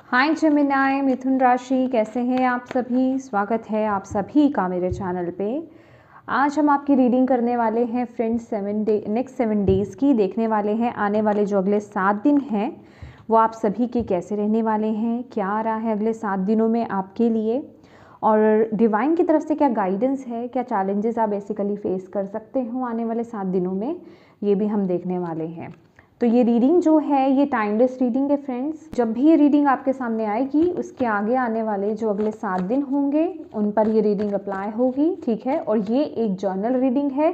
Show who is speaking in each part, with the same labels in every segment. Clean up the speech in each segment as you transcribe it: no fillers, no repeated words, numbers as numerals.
Speaker 1: हाय Gemini, मिथुन राशि, कैसे हैं आप सभी। स्वागत है आप सभी का मेरे चैनल पे। आज हम आपकी रीडिंग करने वाले हैं फ्रेंड्स नेक्स्ट 7 डेज़ की। देखने वाले हैं आने वाले जो अगले 7 दिन हैं वो आप सभी के कैसे रहने वाले हैं, क्या आ रहा है अगले 7 दिनों में आपके लिए, और डिवाइन की तरफ से क्या गाइडेंस है, क्या चैलेंजेस आप बेसिकली फेस कर सकते हो आने वाले 7 दिनों में, ये भी हम देखने वाले हैं। तो ये रीडिंग जो है ये टाइमलेस रीडिंग है फ्रेंड्स। जब भी ये रीडिंग आपके सामने आएगी उसके आगे आने वाले जो अगले 7 दिन होंगे उन पर ये रीडिंग अप्लाई होगी, ठीक है। और ये एक जर्नल रीडिंग है,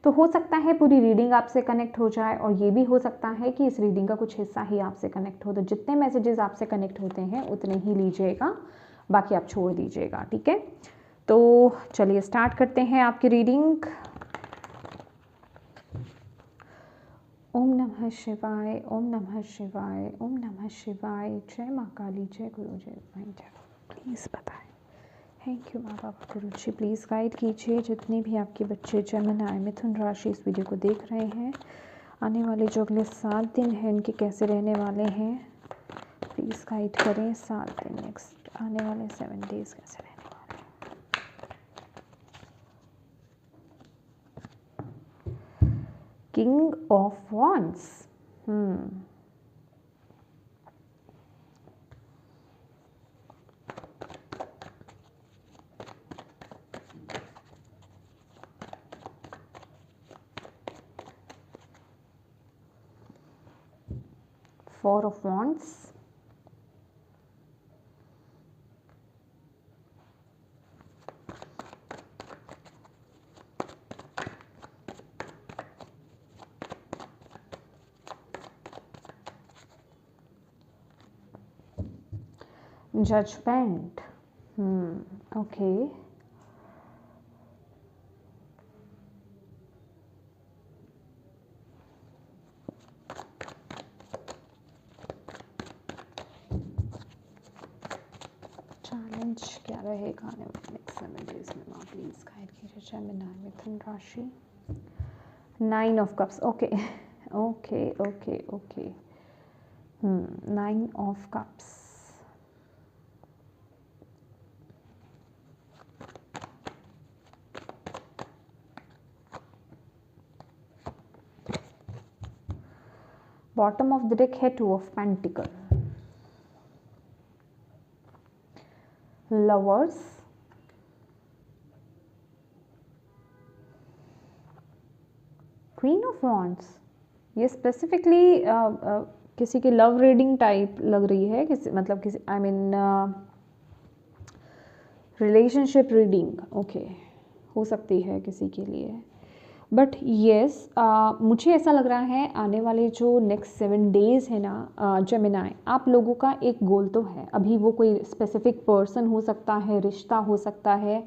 Speaker 1: तो हो सकता है पूरी रीडिंग आपसे कनेक्ट हो जाए और ये भी हो सकता है कि इस रीडिंग का कुछ हिस्सा ही आपसे कनेक्ट हो। तो जितने मैसेजेस आपसे कनेक्ट होते हैं उतने ही लीजिएगा, बाकी आप छोड़ दीजिएगा, ठीक है। तो चलिए स्टार्ट करते हैं आपकी रीडिंग। ओम नमः शिवाय, ओम नमः शिवाय, ओम नमः शिवाय। जय माँ काली, जय गुरु, जय डिवाइन, जय। प्लीज़ बताएं। थैंक यू माँ बाबा गुरु जी। प्लीज़ गाइड कीजिए जितने भी आपके बच्चे जेमिनी मिथुन राशि इस वीडियो को देख रहे हैं, आने वाले जो अगले 7 दिन हैं इनके कैसे रहने वाले हैं। प्लीज़ गाइड करें 7 दिन, नेक्स्ट आने वाले 7 डेज़ कैसे रहने वाले हैं। King of Wands. 4 of Wands. Judgment. Okay. Challenge क्या रहेगा आने वाले नेक्स्ट 7 डेज में। माँ प्लीज गाइड कीजिए जेमिनी मिथुन राशि। 9 of Cups. Okay okay okay okay 9 of Cups. Bottom of the deck है 2 of Pentacles. Lovers, queen of wands. ये स्पेसिफिकली किसी की लव रीडिंग टाइप लग रही है, किसी मतलब किसी I mean relationship reading, okay, हो सकती है किसी के लिए। बट येस, मुझे ऐसा लग रहा है आने वाले जो नेक्स्ट 7 डेज़ है ना जेमिनी, आप लोगों का एक गोल तो है। अभी वो कोई स्पेसिफिक पर्सन हो सकता है, रिश्ता हो सकता है,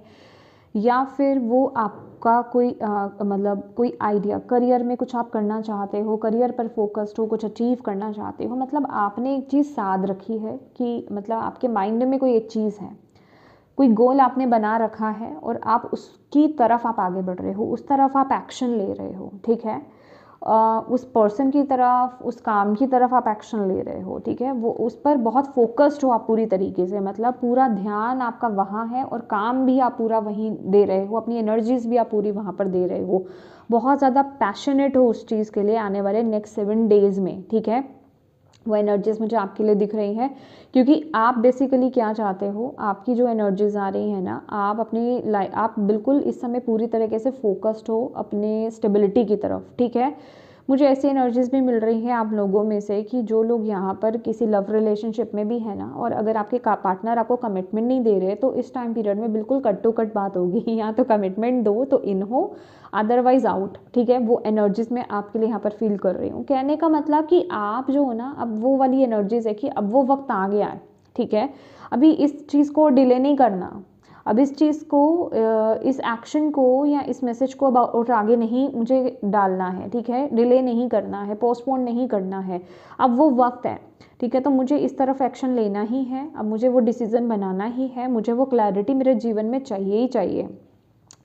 Speaker 1: या फिर वो आपका कोई मतलब कोई आइडिया, करियर में कुछ आप करना चाहते हो, करियर पर फोकस्ड हो, कुछ अचीव करना चाहते हो। मतलब आपने एक चीज़ साध रखी है कि मतलब आपके माइंड में कोई एक चीज़ है, कोई गोल आपने बना रखा है और आप उसकी तरफ आप आगे बढ़ रहे हो, उस तरफ आप एक्शन ले रहे हो, ठीक है। उस पर्सन की तरफ, उस काम की तरफ आप एक्शन ले रहे हो, ठीक है। वो उस पर बहुत फोकस्ड हो आप पूरी तरीके से, मतलब पूरा ध्यान आपका वहाँ है और काम भी आप पूरा वहीं दे रहे हो, अपनी एनर्जीज भी आप पूरी वहाँ पर दे रहे हो, बहुत ज़्यादा पैशनेट हो उस चीज़ के लिए आने वाले नेक्स्ट 7 डेज़ में, ठीक है। वो एनर्जीज मुझे आपके लिए दिख रही हैं, क्योंकि आप बेसिकली क्या चाहते हो, आपकी जो एनर्जीज आ रही हैं ना, आप अपनी आप बिल्कुल इस समय पूरी तरीके से फोकस्ड हो अपने स्टेबिलिटी की तरफ, ठीक है। मुझे ऐसी एनर्जीज भी मिल रही है आप लोगों में से कि जो लोग यहाँ पर किसी लव रिलेशनशिप में भी है ना, और अगर आपके पार्टनर आपको कमिटमेंट नहीं दे रहे तो इस टाइम पीरियड में बिल्कुल कट टू कट बात होगी। या तो कमिटमेंट दो तो इन हो, अदरवाइज आउट, ठीक है। वो एनर्जीज में आपके लिए यहाँ पर फील कर रही हूँ। कहने का मतलब कि आप जो हो ना, अब वो वाली एनर्जीज है कि अब वो वक्त आ गया है, ठीक है। अभी इस चीज़ को डिले नहीं करना, अब इस चीज़ को, इस एक्शन को या इस मैसेज को अब और आगे नहीं मुझे डालना है, ठीक है। डिले नहीं करना है, पोस्टपोन नहीं करना है, अब वो वक्त है, ठीक है। तो मुझे इस तरफ एक्शन लेना ही है, अब मुझे वो डिसीज़न बनाना ही है, मुझे वो क्लैरिटी मेरे जीवन में चाहिए ही चाहिए,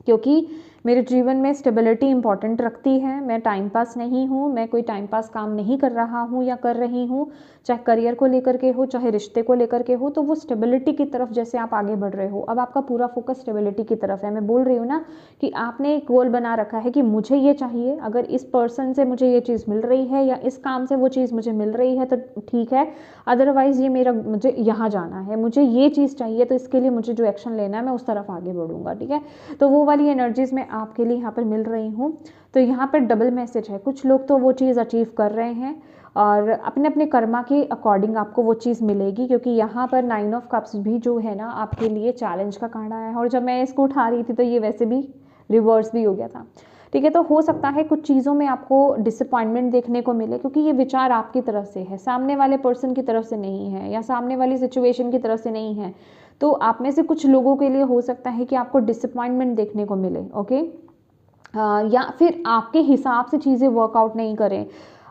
Speaker 1: क्योंकि मेरे जीवन में स्टेबिलिटी इंपॉर्टेंट रखती है, मैं टाइम पास नहीं हूँ, मैं कोई टाइम पास काम नहीं कर रहा हूँ या कर रही हूँ, चाहे करियर को लेकर के हो, चाहे रिश्ते को लेकर के हो, तो वो स्टेबिलिटी की तरफ जैसे आप आगे बढ़ रहे हो, अब आपका पूरा फोकस स्टेबिलिटी की तरफ है। मैं बोल रही हूँ ना कि आपने एक गोल बना रखा है कि मुझे ये चाहिए, अगर इस पर्सन से मुझे ये चीज़ मिल रही है या इस काम से वो चीज़ मुझे मिल रही है तो ठीक है, अदरवाइज़ ये मेरा, मुझे यहाँ जाना है, मुझे ये चीज़ चाहिए, तो इसके लिए मुझे जो एक्शन लेना है मैं उस तरफ आगे बढ़ूँगा, ठीक है। तो वो वाली एनर्जीज़ मैं आपके लिए यहाँ पर मिल रही हूँ। तो यहाँ पर डबल मैसेज है, कुछ लोग तो वो चीज़ अचीव कर रहे हैं और अपने अपने कर्मा के अकॉर्डिंग आपको वो चीज़ मिलेगी, क्योंकि यहाँ पर 9 ऑफ कप्स भी जो है ना आपके लिए चैलेंज का कार्ड आया है, और जब मैं इसको उठा रही थी तो ये वैसे भी रिवर्स भी हो गया था, ठीक है। तो हो सकता है कुछ चीज़ों में आपको डिसअपॉइंटमेंट देखने को मिले, क्योंकि ये विचार आपकी तरफ से है, सामने वाले पर्सन की तरफ से नहीं है, या सामने वाली सिचुएशन की तरफ से नहीं है। तो आप में से कुछ लोगों के लिए हो सकता है कि आपको डिसअपॉइंटमेंट देखने को मिले, ओके। या फिर आपके हिसाब से चीज़ें वर्कआउट नहीं करें,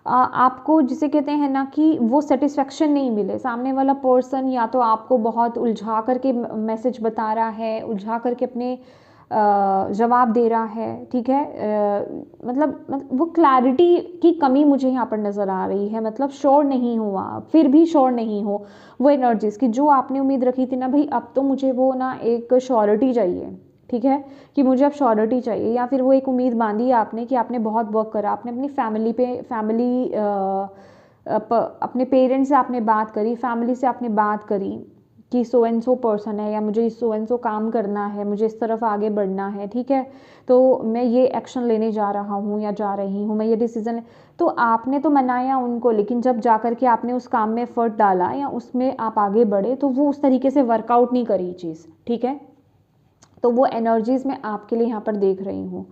Speaker 1: आपको जिसे कहते हैं ना कि वो सेटिस्फेक्शन नहीं मिले, सामने वाला पर्सन या तो आपको बहुत उलझा करके मैसेज बता रहा है, उलझा करके अपने जवाब दे रहा है, ठीक है। मतलब वो क्लैरिटी की कमी मुझे यहाँ पर नज़र आ रही है, मतलब श्योर नहीं हुआ, फिर भी श्योर नहीं हो वो एनर्जीज़ की जो आपने उम्मीद रखी थी ना, भाई अब तो मुझे वो ना एक श्योरिटी चाहिए, ठीक है, कि मुझे अब श्योरिटी चाहिए, या फिर वो एक उम्मीद बांधी है आपने कि आपने बहुत वर्क करा, आपने अपनी अपने पेरेंट्स से आपने बात करी, फैमिली से आपने बात करी कि सो एंड सो पर्सन है, या मुझे सो एंड सो काम करना है, मुझे इस तरफ आगे बढ़ना है, ठीक है, तो मैं ये एक्शन लेने जा रहा हूँ या जा रही हूँ, मैं ये डिसीजन, तो आपने तो मनाया उनको, लेकिन जब जा कर के आपने उस काम में एफर्ट डाला या उसमें आप आगे बढ़े तो वो उस तरीके से वर्कआउट नहीं करी चीज़, ठीक है। तो वो एनर्जीज़ मैं आपके लिए यहाँ पर देख रही हूँ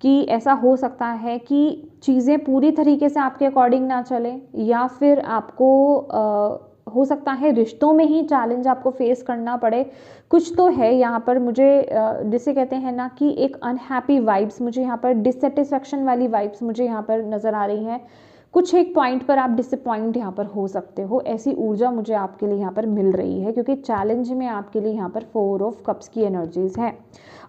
Speaker 1: कि ऐसा हो सकता है कि चीज़ें पूरी तरीके से आपके अकॉर्डिंग ना चले, या फिर आपको हो सकता है रिश्तों में ही चैलेंज आपको फेस करना पड़े। कुछ तो है यहाँ पर मुझे जिसे कहते हैं ना कि एक अनहैप्पी वाइब्स, मुझे यहाँ पर डिससेटिस्फैक्शन वाली वाइब्स मुझे यहाँ पर नज़र आ रही हैं। कुछ एक पॉइंट पर आप डिसअपॉइंट यहाँ पर हो सकते हो, ऐसी ऊर्जा मुझे आपके लिए यहाँ पर मिल रही है, क्योंकि चैलेंज में आपके लिए यहाँ पर 4 ऑफ कप्स की एनर्जीज़ है,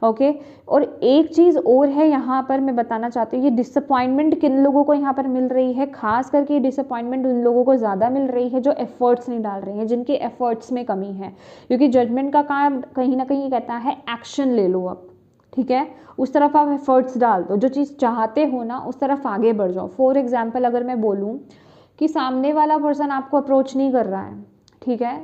Speaker 1: ओके। और एक चीज़ और है यहाँ पर मैं बताना चाहती हूँ, ये डिसअपॉइंटमेंट किन लोगों को यहाँ पर मिल रही है, खास करके ये डिसअपॉइंटमेंट उन लोगों को ज़्यादा मिल रही है जो एफर्ट्स नहीं डाल रहे हैं, जिनके एफर्ट्स में कमी है, क्योंकि जजमेंट का काम कहीं ना कहीं कहता है एक्शन ले लो अब, ठीक है, उस तरफ आप एफर्ट्स डाल दो, जो चीज़ चाहते हो ना उस तरफ आगे बढ़ जाओ। फॉर एग्जाम्पल अगर मैं बोलूँ कि सामने वाला पर्सन आपको अप्रोच नहीं कर रहा है, ठीक है,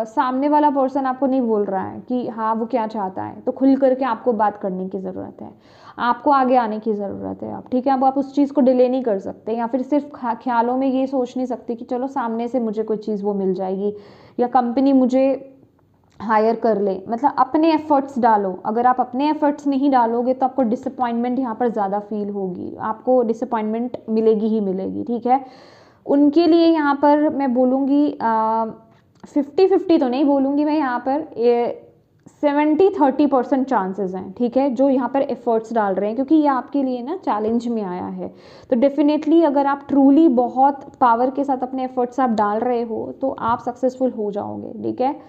Speaker 1: सामने वाला पर्सन आपको नहीं बोल रहा है कि हाँ वो क्या चाहता है, तो खुल करके आपको बात करने की ज़रूरत है, आपको आगे आने की ज़रूरत है, ठीक है। अब आप उस चीज़ को डिले नहीं कर सकते, या फिर सिर्फ ख्यालों में ये सोच नहीं सकते कि चलो सामने से मुझे कोई चीज़ वो मिल जाएगी या कंपनी मुझे हायर कर ले, मतलब अपने एफर्ट्स डालो। अगर आप अपने एफर्ट्स नहीं डालोगे तो आपको डिसअपॉइंटमेंट यहाँ पर ज़्यादा फील होगी, आपको डिसअपॉइंटमेंट मिलेगी ही मिलेगी, ठीक है। उनके लिए यहाँ पर मैं बोलूँगी 50-50 तो नहीं बोलूँगी मैं, यहाँ पर 70-30% चांसेस हैं, ठीक है, जो यहाँ पर एफर्ट्स डाल रहे हैं, क्योंकि ये आपके लिए ना चैलेंज में आया है। तो डेफिनेटली अगर आप ट्रूली बहुत पावर के साथ अपने एफर्ट्स आप डाल रहे हो तो आप सक्सेसफुल हो जाओगे, ठीक है।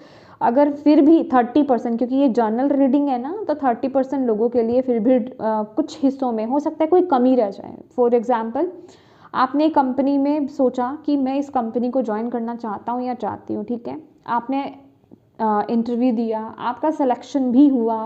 Speaker 1: अगर फिर भी 30%, क्योंकि ये जर्नल रीडिंग है ना, तो 30% लोगों के लिए फिर भी कुछ हिस्सों में हो सकता है कोई कमी रह जाए। फॉर एग्जाम्पल आपने कंपनी में सोचा कि मैं इस कंपनी को ज्वाइन करना चाहता हूँ या चाहती हूँ, ठीक है, आपने इंटरव्यू दिया, आपका सिलेक्शन भी हुआ,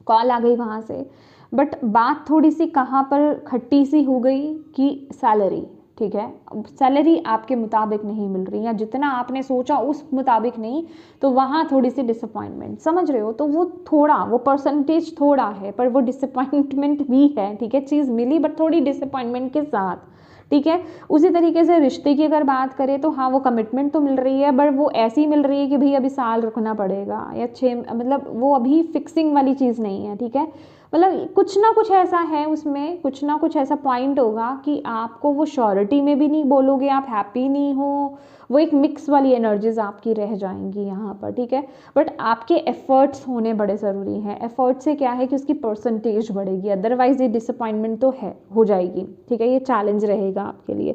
Speaker 1: कॉल आ गई वहाँ से, बट बात थोड़ी सी कहाँ पर खट्टी सी हो गई कि सैलरी, ठीक है, सैलरी आपके मुताबिक नहीं मिल रही या जितना आपने सोचा उस मुताबिक नहीं, तो वहाँ थोड़ी सी डिसअपॉइंटमेंट, समझ रहे हो। तो वो थोड़ा, वो परसेंटेज थोड़ा है पर वो डिसअपॉइंटमेंट भी है, ठीक है, चीज़ मिली बट थोड़ी डिसअपॉइंटमेंट के साथ, ठीक है। उसी तरीके से रिश्ते की अगर बात करें तो हाँ वो कमिटमेंट तो मिल रही है, बट वो ऐसी मिल रही है कि भाई अभी साल रुकना पड़ेगा या 6, मतलब वो अभी फिक्सिंग वाली चीज़ नहीं है, ठीक है। मतलब कुछ ना कुछ ऐसा है उसमें, कुछ ना कुछ ऐसा पॉइंट होगा कि आपको वो श्योरिटी में भी नहीं बोलोगे, आप हैप्पी नहीं हो, वो एक मिक्स वाली एनर्जीज आपकी रह जाएंगी यहाँ पर, ठीक है। बट आपके एफर्ट्स होने बड़े ज़रूरी हैं। एफर्ट से क्या है कि उसकी परसेंटेज बढ़ेगी, अदरवाइज ये डिसअपॉइंटमेंट तो है, हो जाएगी, ठीक है। ये चैलेंज रहेगा आपके लिए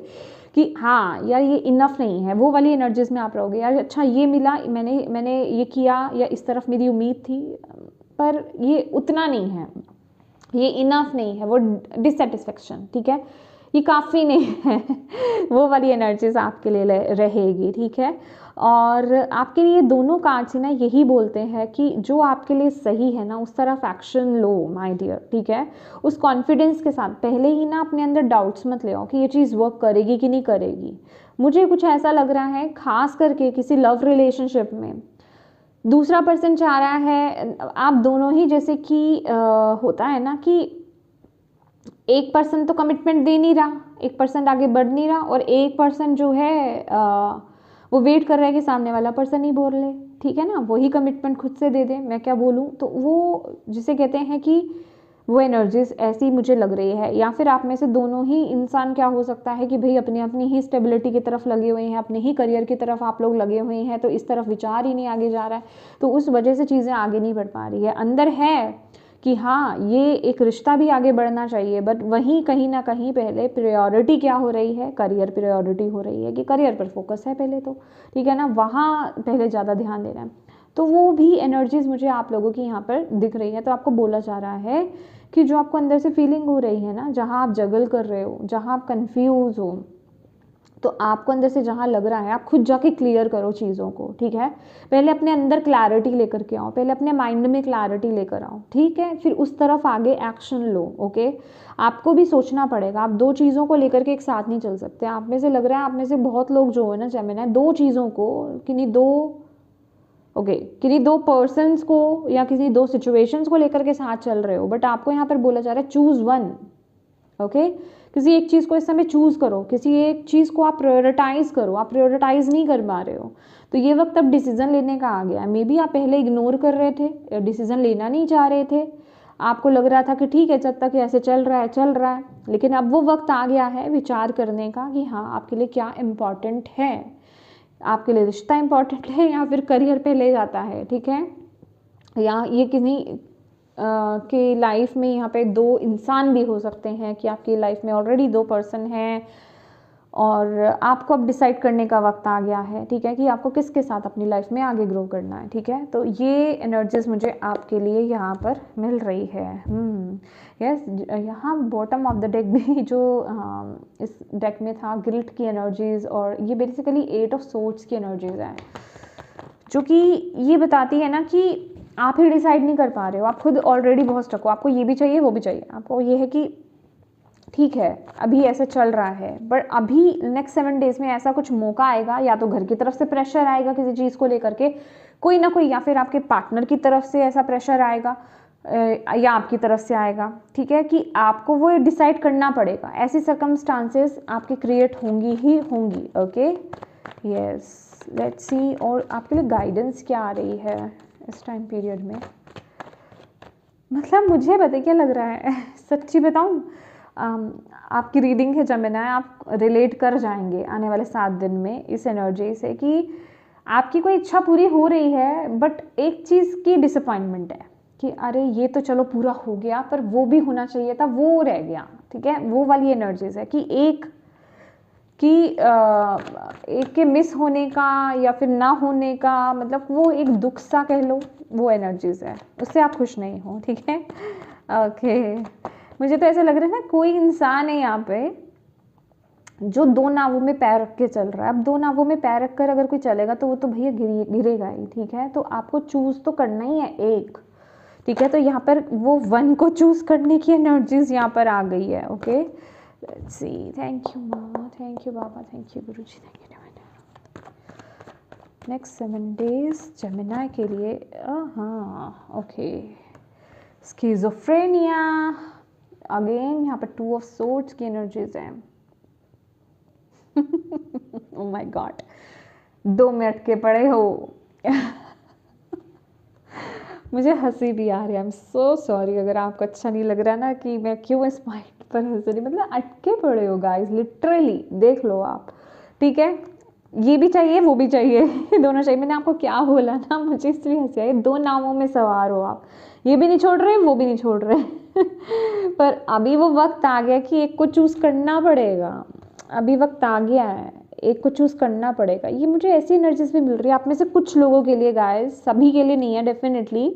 Speaker 1: कि हाँ यार ये इनफ नहीं है, वो वाली एनर्जीज में आप रहोगे, यार अच्छा ये मिला, मैंने ये किया, या इस तरफ मेरी उम्मीद थी पर ये उतना नहीं है, ये इनफ नहीं है, वो डिससेटिस्फेक्शन, ठीक है, ये काफ़ी नहीं है वो वाली एनर्जीज आपके लिए रहेगी, ठीक है। और आपके लिए दोनों कार्ड्स ही ना यही बोलते हैं कि जो आपके लिए सही है ना उस तरफ एक्शन लो माय डियर, ठीक है। उस कॉन्फिडेंस के साथ पहले ही ना अपने अंदर डाउट्स मत ले आओ कि ये चीज़ वर्क करेगी कि नहीं करेगी। मुझे कुछ ऐसा लग रहा है खास करके किसी लव रिलेशनशिप में दूसरा पर्सन चाह रहा है आप दोनों ही, जैसे कि होता है ना कि एक पर्सन तो कमिटमेंट दे नहीं रहा, एक पर्सन आगे बढ़ नहीं रहा, और एक पर्सन जो है वो वेट कर रहा है कि सामने वाला पर्सन ही बोल ले, ठीक है ना, वही कमिटमेंट खुद से दे दे, मैं क्या बोलूँ। तो वो जिसे कहते हैं कि वो एनर्जीज ऐसी मुझे लग रही है। या फिर आप में से दोनों ही इंसान क्या हो सकता है कि भाई अपनी अपनी ही स्टेबिलिटी की तरफ लगे हुए हैं, अपने ही करियर की तरफ आप लोग लगे हुए हैं, तो इस तरफ विचार ही नहीं आगे जा रहा है, तो उस वजह से चीज़ें आगे नहीं बढ़ पा रही है। अंदर है कि हाँ ये एक रिश्ता भी आगे बढ़ना चाहिए, बट वहीं कहीं ना कहीं पहले प्रायोरिटी क्या हो रही है, करियर प्रायोरिटी हो रही है कि करियर पर फोकस है पहले तो, ठीक है ना, वहाँ पहले ज़्यादा ध्यान देना है। तो वो भी एनर्जीज मुझे आप लोगों की यहाँ पर दिख रही है। तो आपको बोला जा रहा है कि जो आपको अंदर से फीलिंग हो रही है ना, जहाँ आप जगल कर रहे हो, जहाँ आप कंफ्यूज हो, तो आपको अंदर से जहाँ लग रहा है आप खुद जाके क्लियर करो चीज़ों को, ठीक है। पहले अपने अंदर क्लैरिटी लेकर के आओ, पहले अपने माइंड में क्लैरिटी लेकर आओ, ठीक है, फिर उस तरफ आगे एक्शन लो, ओके। आपको भी सोचना पड़ेगा, आप दो चीज़ों को लेकर के एक साथ नहीं चल सकते। आप में से लग रहा है, आप में से बहुत लोग जो है ना जेमिनी, दो चीज़ों को किन्हीं दो किन्हीं दो पर्सन्स को या किसी दो सिचुएशंस को लेकर के साथ चल रहे हो, बट आपको यहाँ पर बोला जा रहा है चूज वन, ओके। किसी एक चीज़ को इस समय चूज करो, किसी एक चीज़ को आप प्रायोरिटाइज करो, आप प्रायोरिटाइज नहीं कर पा रहे हो, तो ये वक्त अब डिसीजन लेने का आ गया है। मे बी आप पहले इग्नोर कर रहे थे, डिसीजन लेना नहीं चाह रहे थे, आपको लग रहा था कि ठीक है जब तक ऐसे चल रहा है चल रहा है, लेकिन अब वो वक्त आ गया है विचार करने का कि हाँ आपके लिए क्या इम्पॉर्टेंट है, आपके लिए रिश्ता इम्पॉर्टेंट है या फिर करियर पे ले जाता है, ठीक है। या ये किसी के लाइफ में यहाँ पे दो इंसान भी हो सकते हैं कि आपकी लाइफ में ऑलरेडी दो पर्सन हैं और आपको अब डिसाइड करने का वक्त आ गया है, ठीक है, कि आपको किसके साथ अपनी लाइफ में आगे ग्रो करना है, ठीक है। तो ये एनर्जीज मुझे आपके लिए यहाँ पर मिल रही है। यस, यहाँ बॉटम ऑफ द डेक भी जो इस डेक में था गिल्ट की एनर्जीज, और ये बेसिकली 8 ऑफ सोर्ड्स की एनर्जीज हैं, जो कि ये बताती है ना कि आप ही डिसाइड नहीं कर पा रहे हो, आप खुद ऑलरेडी बहुत स्टक हो, आपको ये भी चाहिए वो भी चाहिए, आपको ये है कि ठीक है अभी ऐसे चल रहा है, बट अभी नेक्स्ट 7 डेज में ऐसा कुछ मौका आएगा, या तो घर की तरफ से प्रेशर आएगा किसी चीज़ को लेकर के कोई ना कोई, या फिर आपके पार्टनर की तरफ से ऐसा प्रेशर आएगा या आपकी तरफ से आएगा, ठीक है, कि आपको वो डिसाइड करना पड़ेगा। ऐसी सर्कमस्टांसेस आपके क्रिएट होंगी ही होंगी, ओके। यस, लेट्स सी और आपके लिए गाइडेंस क्या आ रही है इस टाइम पीरियड में। मतलब मुझे पता क्या लग रहा है सच्ची बताऊं, आपकी रीडिंग है जेमिनी, आप रिलेट कर जाएंगे आने वाले 7 दिन में इस एनर्जी से कि आपकी कोई इच्छा पूरी हो रही है, बट एक चीज़ की डिसअपॉइंटमेंट है कि अरे ये तो चलो पूरा हो गया पर वो भी होना चाहिए था, वो रह गया, ठीक है। वो वाली एनर्जीज है कि एक के मिस होने का या फिर ना होने का, मतलब वो एक दुख सा कह लो, वो एनर्जीज है, उससे आप खुश नहीं हो, ठीक है, ओके। मुझे तो ऐसा लग रहा है ना कोई इंसान है यहाँ पे जो दो नावों में पैर रख के चल रहा है। अब दो नावों में पैर रख कर अगर कोई चलेगा तो वो तो भैया गिरेगा ही, ठीक है। तो आपको चूज तो करना ही है एक, ठीक है। तो यहाँ पर वो वन को चूज करने की एनर्जीज यहाँ पर आ गई है, okay. Let's see, thank you माँ, थैंक यू बाबा, थैंक यू गुरुजी, thank you next 7 days Gemini के लिए। हाँ ओके, स्किज़ोफ्रेनिया अगेन, यहाँ पर 2 ऑफ सोर्ड्स की एनर्जीज हैं। ओह माय गॉड, 2 में अटके पड़े हो मुझे हंसी भी आ रही है, आई एम सो सॉरी अगर आपको अच्छा नहीं लग रहा ना कि मैं क्यों इस पॉइंट पर हंस रही, मतलब अटके पड़े हो गाइस, लिटरली देख लो आप, ठीक है। ये भी चाहिए वो भी चाहिए दोनों चाहिए। मैंने आपको क्या बोला ना, मुझे इसलिए हंसी आई, 2 नावों में सवार हो आप, ये भी नहीं छोड़ रहे वो भी नहीं छोड़ रहे पर अभी वो वक्त आ गया कि एक को चूज़ करना पड़ेगा, अभी वक्त आ गया है, एक को चूज़ करना पड़ेगा। ये मुझे ऐसी एनर्जीज भी मिल रही है आप में से कुछ लोगों के लिए गाइस, सभी के लिए नहीं है डेफिनेटली,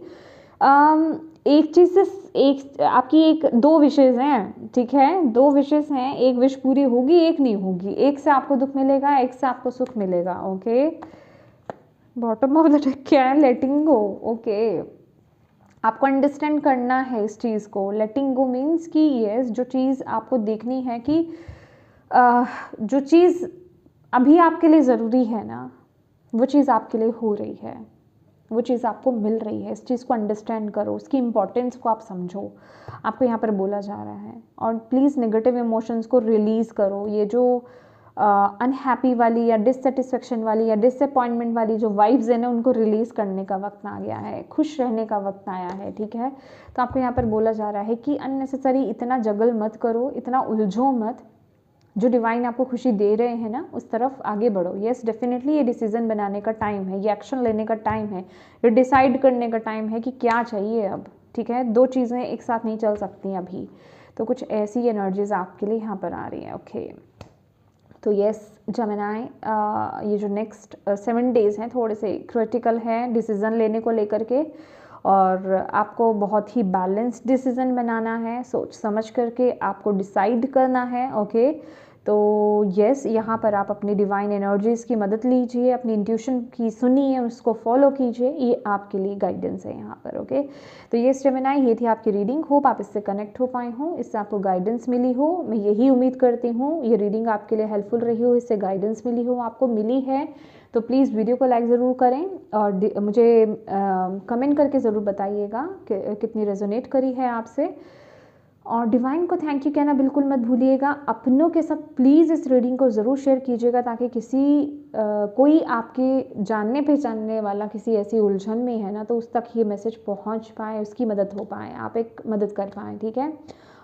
Speaker 1: एक चीज़ से एक आपकी एक 2 विशेज़ हैं, ठीक है, 2 विशेज़ हैं, एक विश पूरी होगी, एक नहीं होगी, एक से आपको दुख मिलेगा, एक से आपको सुख मिलेगा। Okay, bottom of the deck क्या है? लेटिंग गो। ओके, आपको अंडरस्टैंड करना है इस चीज़ को। लेटिंग गो मीन्स कि यस, जो चीज़ आपको देखनी है कि जो चीज़ अभी आपके लिए ज़रूरी है ना, वो चीज़ आपके लिए हो रही है, वो चीज़ आपको मिल रही है। इस चीज़ को अंडरस्टैंड करो, उसकी इम्पोर्टेंस को आप समझो, आपको यहाँ पर बोला जा रहा है। और प्लीज़ नेगेटिव इमोशंस को रिलीज़ करो। ये जो अनहैप्पी वाली या डिससेटिस्फेक्शन वाली या डिसअपॉइंटमेंट वाली जो वाइब्स है ना, उनको रिलीज़ करने का वक्त आ गया है, खुश रहने का वक्त आया है, ठीक है। तो आपको यहाँ पर बोला जा रहा है कि अननेसेसरी इतना जगल मत करो, इतना उलझो मत। जो डिवाइन आपको खुशी दे रहे हैं ना, उस तरफ आगे बढ़ो। येस, डेफिनेटली ये डिसीजन बनाने का टाइम है, ये एक्शन लेने का टाइम है, ये डिसाइड करने का टाइम है कि क्या चाहिए अब, ठीक है। 2 चीज़ें एक साथ नहीं चल सकती अभी। तो कुछ ऐसी एनर्जीज आपके लिए यहाँ पर आ रही है। ओके, तो येस जेमिनी, ये जो नेक्स्ट 7 डेज़ हैं थोड़े से क्रिटिकल हैं डिसीज़न लेने को लेकर के, और आपको बहुत ही बैलेंस्ड डिसीज़न बनाना है, सोच समझ करके आपको डिसाइड करना है। ओके, तो येस, यहाँ पर आप अपनी डिवाइन एनर्जीज़ की मदद लीजिए, अपनी इंट्यूशन की सुनिए, उसको फॉलो कीजिए, ये आपके लिए गाइडेंस है यहाँ पर। ओके, तो येस जेमिनी, ये थी आपकी रीडिंग। होप आप इससे कनेक्ट हो पाए हों, इससे आपको गाइडेंस मिली हो, मैं यही उम्मीद करती हूँ। ये रीडिंग आपके लिए हेल्पफुल रही हो, इससे गाइडेंस मिली हो, आपको मिली है तो प्लीज़ वीडियो को लाइक ज़रूर करें और मुझे कमेंट करके ज़रूर बताइएगा कि कितनी रेजोनेट करी है आपसे। और डिवाइन को थैंक यू कहना बिल्कुल मत भूलिएगा। अपनों के साथ प्लीज़ इस रीडिंग को ज़रूर शेयर कीजिएगा, ताकि कोई आपके जानने पहचानने वाला किसी ऐसी उलझन में है ना, तो उस तक ये मैसेज पहुंच पाए, उसकी मदद हो पाए, आप एक मदद कर पाएँ, ठीक है।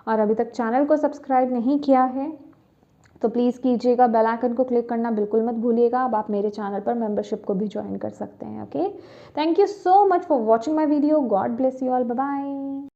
Speaker 1: और अभी तक चैनल को सब्सक्राइब नहीं किया है तो प्लीज़ कीजिएगा, बेल आइकन को क्लिक करना बिल्कुल मत भूलिएगा। अब आप मेरे चैनल पर मेंबरशिप को भी ज्वाइन कर सकते हैं। Okay, thank you so much for watching my video. God bless you all, bye bye.